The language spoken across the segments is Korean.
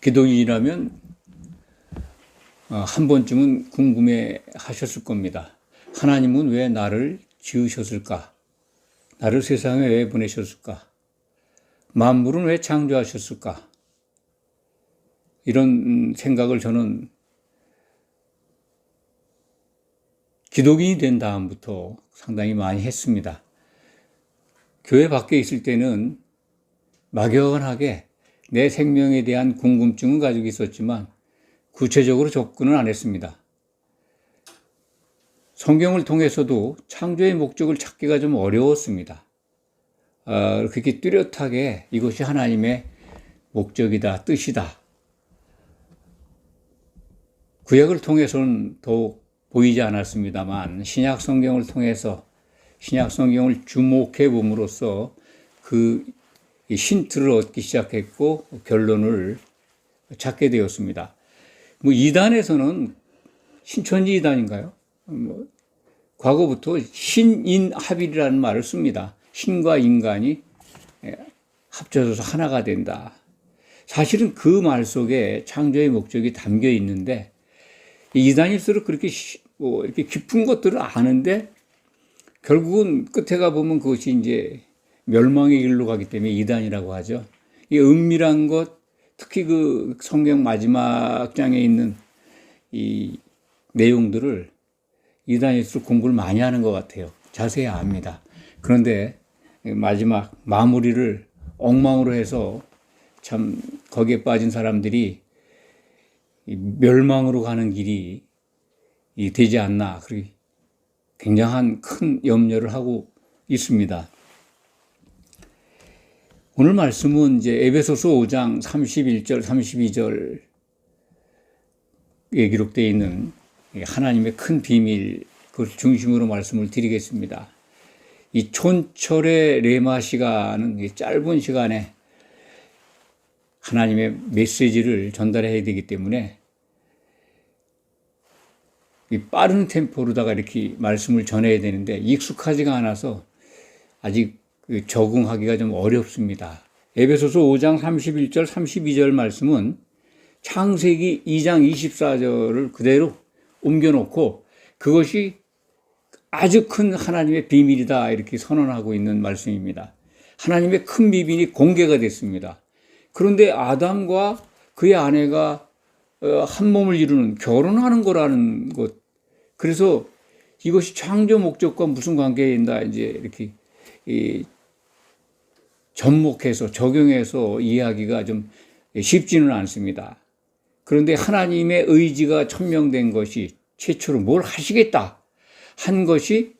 기독인이라면 한 번쯤은 궁금해 하셨을 겁니다. 하나님은 왜 나를 지으셨을까? 나를 세상에 왜 보내셨을까? 만물은 왜 창조하셨을까? 이런 생각을 저는 기독인이 된 다음부터 상당히 많이 했습니다. 교회 밖에 있을 때는 막연하게 내 생명에 대한 궁금증은 가지고 있었지만 구체적으로 접근은 안 했습니다. 성경을 통해서도 창조의 목적을 찾기가 좀 어려웠습니다. 그렇게 뚜렷하게 이것이 하나님의 목적이다, 뜻이다. 구약을 통해서는 더욱 보이지 않았습니다만 신약 성경을 통해서 신약 성경을 주목해 봄으로써 그 힌트를 얻기 시작했고 결론을 찾게 되었습니다. 이단에서는 신천지 이단인가요? 과거부터 신인합일이라는 말을 씁니다. 신과 인간이 합쳐져서 하나가 된다. 사실은 그 말 속에 창조의 목적이 담겨 있는데 이단일수록 그렇게 이렇게 깊은 것들을 아는데 결국은 끝에 가 보면 그것이 이제 멸망의 길로 가기 때문에 이단이라고 하죠. 이 은밀한 것, 특히 그 성경 마지막 장에 있는 이 내용들을 이단일수록 공부를 많이 하는 것 같아요. 자세히 압니다. 그런데 마지막 마무리를 엉망으로 해서 참 거기에 빠진 사람들이 멸망으로 가는 길이 되지 않나, 굉장한 큰 염려를 하고 있습니다. 오늘 말씀은 이제 에베소서 5장 31절, 32절에 기록되어 있는 하나님의 큰 비밀, 그걸 중심으로 말씀을 드리겠습니다. 이 촌철의 레마 시간은 짧은 시간에 하나님의 메시지를 전달해야 되기 때문에 이 빠른 템포로다가 이렇게 말씀을 전해야 되는데 익숙하지가 않아서 아직 적응하기가 좀 어렵습니다. 에베소서 5장 31절, 32절 말씀은 창세기 2장 24절을 그대로 옮겨놓고 그것이 아주 큰 하나님의 비밀이다 이렇게 선언하고 있는 말씀입니다. 하나님의 큰 비밀이 공개가 됐습니다. 그런데 아담과 그의 아내가 한 몸을 이루는 결혼하는 거라는 것. 그래서 이것이 창조 목적과 무슨 관계가 있나 이제 이렇게 접목해서 적용해서 이해하기가 좀 쉽지는 않습니다. 그런데 하나님의 의지가 천명된 것이 최초로 뭘 하시겠다 한 것이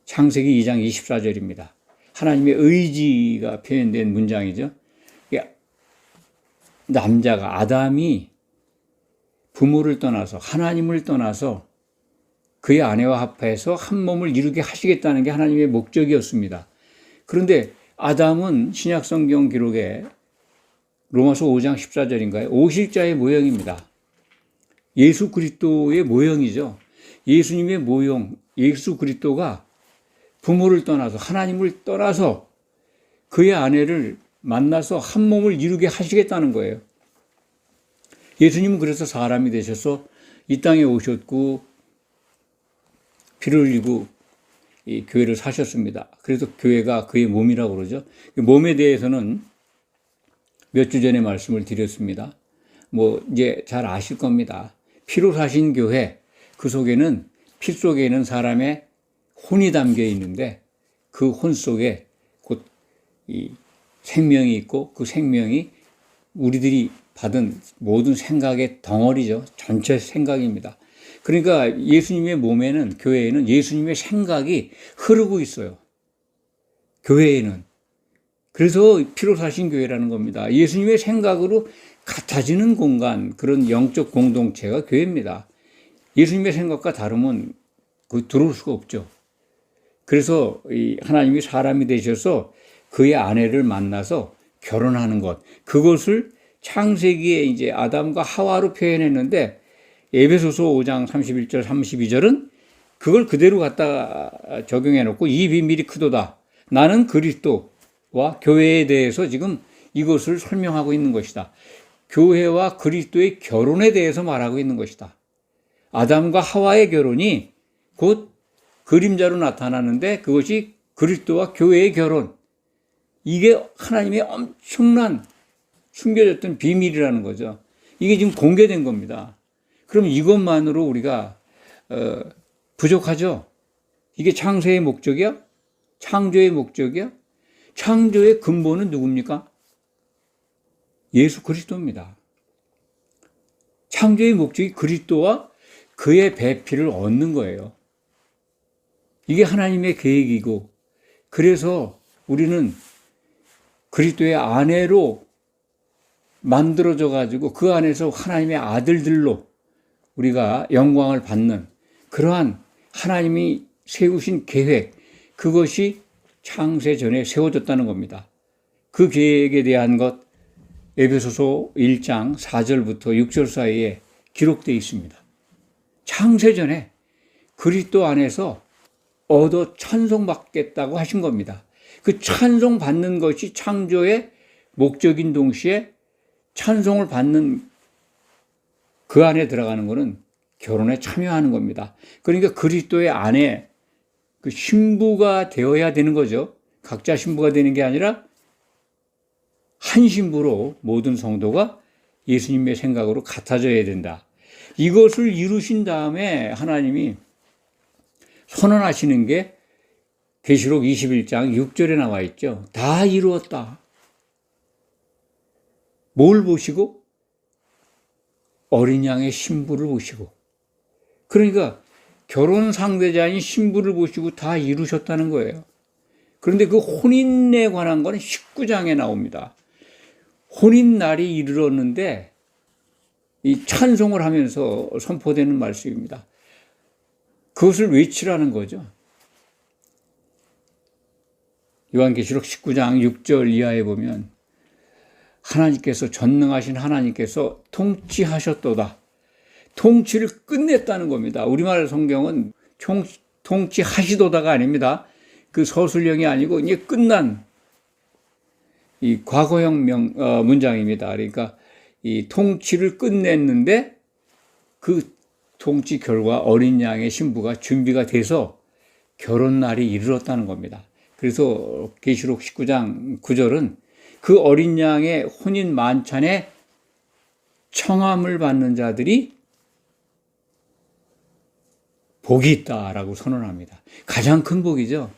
창세기 2장 24절입니다. 하나님의 의지가 표현된 문장이죠. 남자가 아담이 부모를 떠나서 하나님을 떠나서 그의 아내와 합해서 한 몸을 이루게 하시겠다는 게 하나님의 목적이었습니다. 그런데 아담은 신약 성경 기록에 로마서 5장 14절인가요? 오실자의 모형입니다. 예수 그리스도의 모형이죠. 예수님의 모형, 예수 그리스도가 부모를 떠나서 하나님을 떠나서 그의 아내를 만나서 한 몸을 이루게 하시겠다는 거예요. 예수님은 그래서 사람이 되셔서 이 땅에 오셨고 피를 흘리고 이 교회를 사셨습니다. 그래서 교회가 그의 몸이라고 그러죠. 몸에 대해서는 몇 주 전에 말씀을 드렸습니다. 이제 잘 아실 겁니다. 피로 사신 교회, 그 속에는 피 속에는 사람의 혼이 담겨 있는데 그 혼 속에 곧 이 생명이 있고 그 생명이 우리들이 받은 모든 생각의 덩어리죠. 전체 생각입니다. 그러니까 예수님의 몸에는, 교회에는 예수님의 생각이 흐르고 있어요. 교회에는. 그래서 피로 사신 교회라는 겁니다. 예수님의 생각으로 같아지는 공간, 그런 영적 공동체가 교회입니다. 예수님의 생각과 다르면 들어올 수가 없죠. 그래서 하나님이 사람이 되셔서 그의 아내를 만나서 결혼하는 것, 그것을 창세기에 이제 아담과 하와로 표현했는데 에베소서 5장 31절, 32절은 그걸 그대로 갖다 적용해 놓고 이 비밀이 크도다. 나는 그리스도와 교회에 대해서 지금 이것을 설명하고 있는 것이다. 교회와 그리스도의 결혼에 대해서 말하고 있는 것이다. 아담과 하와의 결혼이 곧 그림자로 나타나는데 그것이 그리스도와 교회의 결혼. 이게 하나님의 엄청난 숨겨졌던 비밀이라는 거죠. 이게 지금 공개된 겁니다. 그럼 이것만으로 우리가 부족하죠? 이게 창세의 목적이야? 창조의 목적이야? 창조의 근본은 누굽니까? 예수 그리스도입니다. 창조의 목적이 그리스도와 그의 배필을 얻는 거예요. 이게 하나님의 계획이고, 그래서 우리는 그리스도의 아내로 만들어져 가지고 그 안에서 하나님의 아들들로 우리가 영광을 받는 그러한 하나님이 세우신 계획, 그것이 창세 전에 세워졌다는 겁니다. 그 계획에 대한 것 에베소서 1장 4절부터 6절 사이에 기록되어 있습니다. 창세 전에 그리스도 안에서 얻어 찬송받겠다고 하신 겁니다. 그 찬송받는 것이 창조의 목적인 동시에 찬송을 받는 그 안에 들어가는 것은 결혼에 참여하는 겁니다. 그러니까 그리스도의 아내, 그 신부가 되어야 되는 거죠. 각자 신부가 되는 게 아니라 한 신부로 모든 성도가 예수님의 생각으로 같아져야 된다. 이것을 이루신 다음에 하나님이 선언하시는 게 계시록 21장 6절에 나와 있죠. 다 이루었다. 뭘 보시고? 어린 양의 신부를 보시고. 그러니까 결혼 상대자인 신부를 보시고 다 이루셨다는 거예요. 그런데 그 혼인에 관한 건 19장에 나옵니다. 혼인 날이 이르렀는데 이 찬송을 하면서 선포되는 말씀입니다. 그것을 외치라는 거죠. 요한계시록 19장 6절 이하에 보면 하나님께서, 전능하신 하나님께서 통치하셨도다. 통치를 끝냈다는 겁니다. 우리말 성경은 통치하시도다가 아닙니다. 그 서술형이 아니고 이제 끝난 이 과거형 문장입니다. 그러니까 이 통치를 끝냈는데 그 통치 결과 어린 양의 신부가 준비가 돼서 결혼 날이 이르렀다는 겁니다. 그래서 계시록 19장 9절은 그 어린 양의 혼인 만찬에 청함을 받는 자들이 복이 있다라고 선언합니다. 가장 큰 복이죠.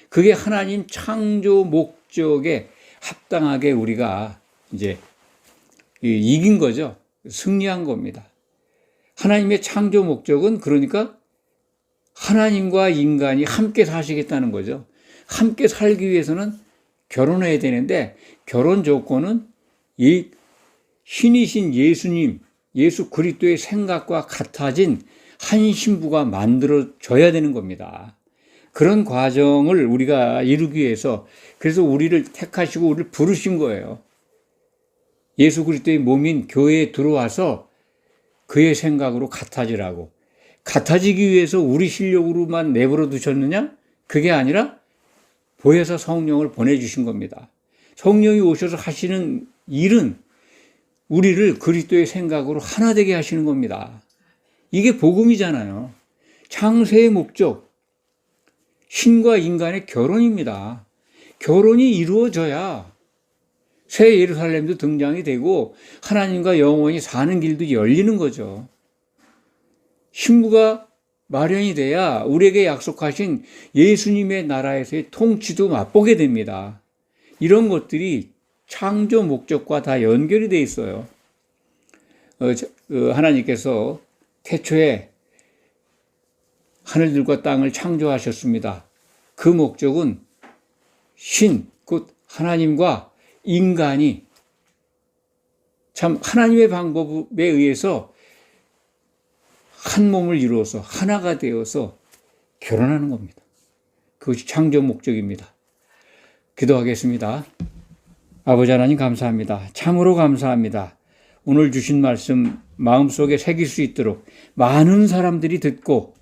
그게 하나님 창조 목적에 합당하게 우리가 이제 이긴 거죠. 승리한 겁니다. 하나님의 창조 목적은 그러니까 하나님과 인간이 함께 사시겠다는 거죠. 함께 살기 위해서는 결혼해야 되는데 결혼 조건은 이 신이신 예수님, 예수 그리스도의 생각과 같아진 한 신부가 만들어져야 되는 겁니다. 그런 과정을 우리가 이루기 위해서, 그래서 우리를 택하시고 우리를 부르신 거예요. 예수 그리스도의 몸인 교회에 들어와서 그의 생각으로 같아지라고. 같아지기 위해서 우리 실력으로만 내버려 두셨느냐? 그게 아니라 보혜사 성령을 보내주신 겁니다. 성령이 오셔서 하시는 일은 우리를 그리스도의 생각으로 하나 되게 하시는 겁니다. 이게 복음이잖아요. 창세의 목적, 신과 인간의 결혼입니다. 결혼이 이루어져야 새 예루살렘도 등장이 되고 하나님과 영원히 사는 길도 열리는 거죠. 신부가 마련이 돼야 우리에게 약속하신 예수님의 나라에서의 통치도 맛보게 됩니다. 이런 것들이 창조 목적과 다 연결이 돼 있어요. 하나님께서 태초에 하늘들과 땅을 창조하셨습니다. 그 목적은 신, 곧 하나님과 인간이 참 하나님의 방법에 의해서 한 몸을 이루어서 하나가 되어서 결혼하는 겁니다. 그것이 창조 목적입니다. 기도하겠습니다. 아버지 하나님 감사합니다. 참으로 감사합니다. 오늘 주신 말씀 마음속에 새길 수 있도록 많은 사람들이 듣고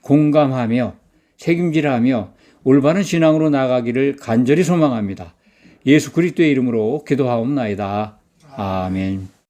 공감하며 책임질하며 올바른 신앙으로 나가기를 간절히 소망합니다. 예수 그리스도의 이름으로 기도하옵나이다. 아멘.